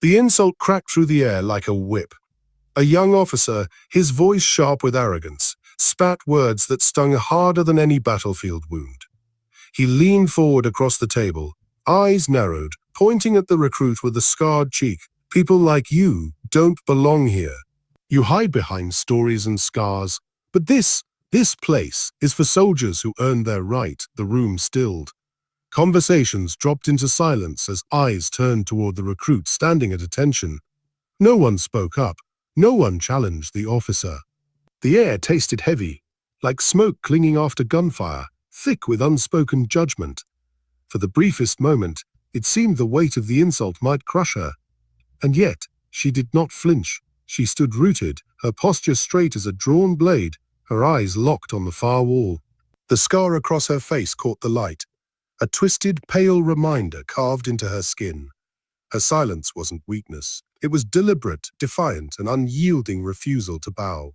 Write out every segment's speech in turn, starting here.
The insult cracked through the air like a whip. A young officer, his voice sharp with arrogance, spat words that stung harder than any battlefield wound. He leaned forward across the table, eyes narrowed, pointing at the recruit with a scarred cheek. People like you don't belong here. You hide behind stories and scars. But this place is for soldiers who earned their right. The room stilled. Conversations dropped into silence as eyes turned toward the recruit standing at attention. No one spoke up. No one challenged the officer. The air tasted heavy, like smoke clinging after gunfire, thick with unspoken judgment. For the briefest moment, it seemed the weight of the insult might crush her. And yet, she did not flinch. She stood rooted, her posture straight as a drawn blade, her eyes locked on the far wall. The scar across her face caught the light, a twisted, pale reminder carved into her skin. Her silence wasn't weakness. It was deliberate, defiant, and unyielding refusal to bow.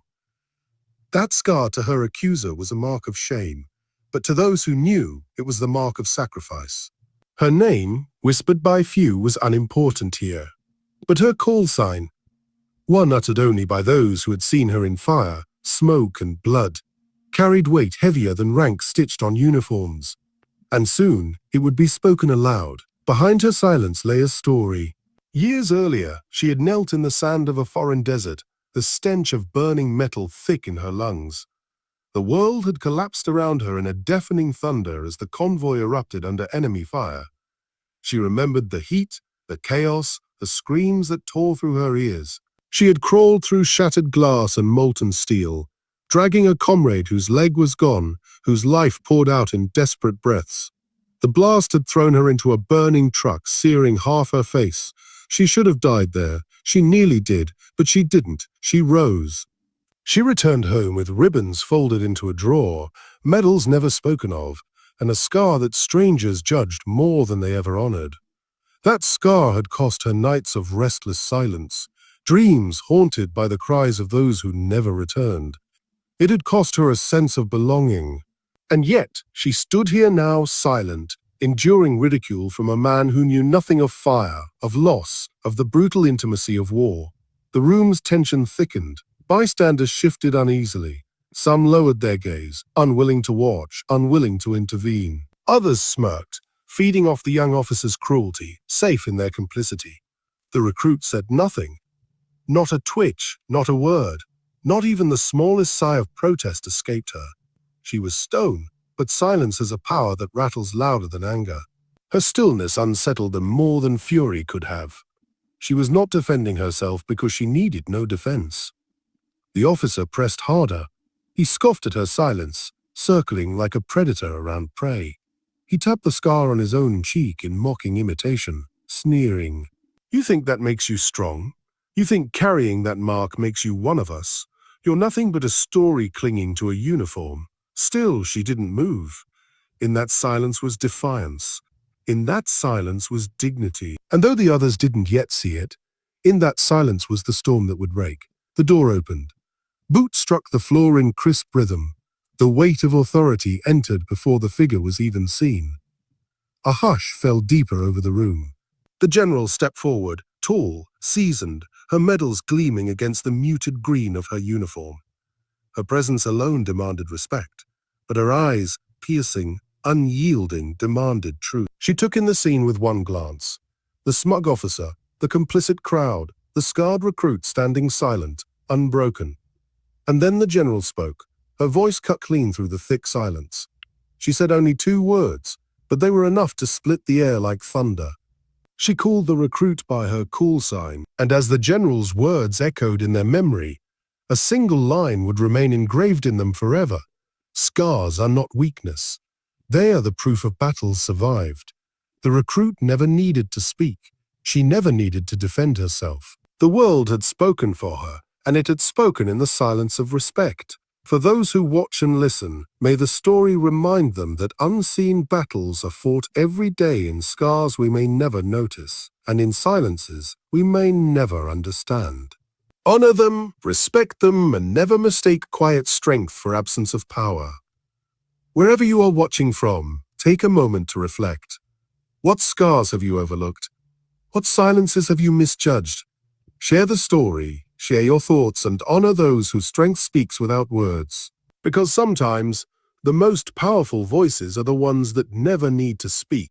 That scar to her accuser was a mark of shame, but to those who knew, it was the mark of sacrifice. Her name, whispered by few, was unimportant here. But her call sign, one uttered only by those who had seen her in fire, smoke, and blood, carried weight heavier than ranks stitched on uniforms. And soon, it would be spoken aloud. Behind her silence lay a story. Years earlier, she had knelt in the sand of a foreign desert, the stench of burning metal thick in her lungs. The world had collapsed around her in a deafening thunder as the convoy erupted under enemy fire. She remembered the heat, the chaos, the screams that tore through her ears. She had crawled through shattered glass and molten steel, dragging a comrade whose leg was gone, whose life poured out in desperate breaths. The blast had thrown her into a burning truck, searing half her face. She should have died there. She nearly did, but she didn't. She rose. She returned home with ribbons folded into a drawer, medals never spoken of, and a scar that strangers judged more than they ever honored. That scar had cost her nights of restless silence, dreams haunted by the cries of those who never returned. It had cost her a sense of belonging. And yet, she stood here now silent, enduring ridicule from a man who knew nothing of fire, of loss, of the brutal intimacy of war. The room's tension thickened. Bystanders shifted uneasily. Some lowered their gaze, unwilling to watch, unwilling to intervene. Others smirked, feeding off the young officer's cruelty, safe in their complicity. The recruit said nothing. Not a twitch, not a word. Not even the smallest sigh of protest escaped her. She was stone, but silence has a power that rattles louder than anger. Her stillness unsettled them more than fury could have. She was not defending herself because she needed no defense. The officer pressed harder. He scoffed at her silence, circling like a predator around prey. He tapped the scar on his own cheek in mocking imitation, sneering. "You think that makes you strong? You think carrying that mark makes you one of us? You're nothing but a story clinging to a uniform." Still, she didn't move. In that silence was defiance. In that silence was dignity. And though the others didn't yet see it, in that silence was the storm that would break. The door opened. Boots struck the floor in crisp rhythm. The weight of authority entered before the figure was even seen. A hush fell deeper over the room. The general stepped forward, tall, seasoned, her medals gleaming against the muted green of her uniform. Her presence alone demanded respect, but her eyes, piercing, unyielding, demanded truth. She took in the scene with one glance. The smug officer, the complicit crowd, the scarred recruit standing silent, unbroken. And then the general spoke, her voice cut clean through the thick silence. She said only 2 words, but they were enough to split the air like thunder. She called the recruit by her call sign, and as the general's words echoed in their memory, a single line would remain engraved in them forever. Scars are not weakness. They are the proof of battles survived. The recruit never needed to speak. She never needed to defend herself. The world had spoken for her, and it had spoken in the silence of respect. For those who watch and listen, may the story remind them that unseen battles are fought every day in scars we may never notice, and in silences we may never understand. Honor them, respect them, and never mistake quiet strength for absence of power. Wherever you are watching from, take a moment to reflect. What scars have you overlooked? What silences have you misjudged? Share the story, share your thoughts, and honor those whose strength speaks without words. Because sometimes, the most powerful voices are the ones that never need to speak.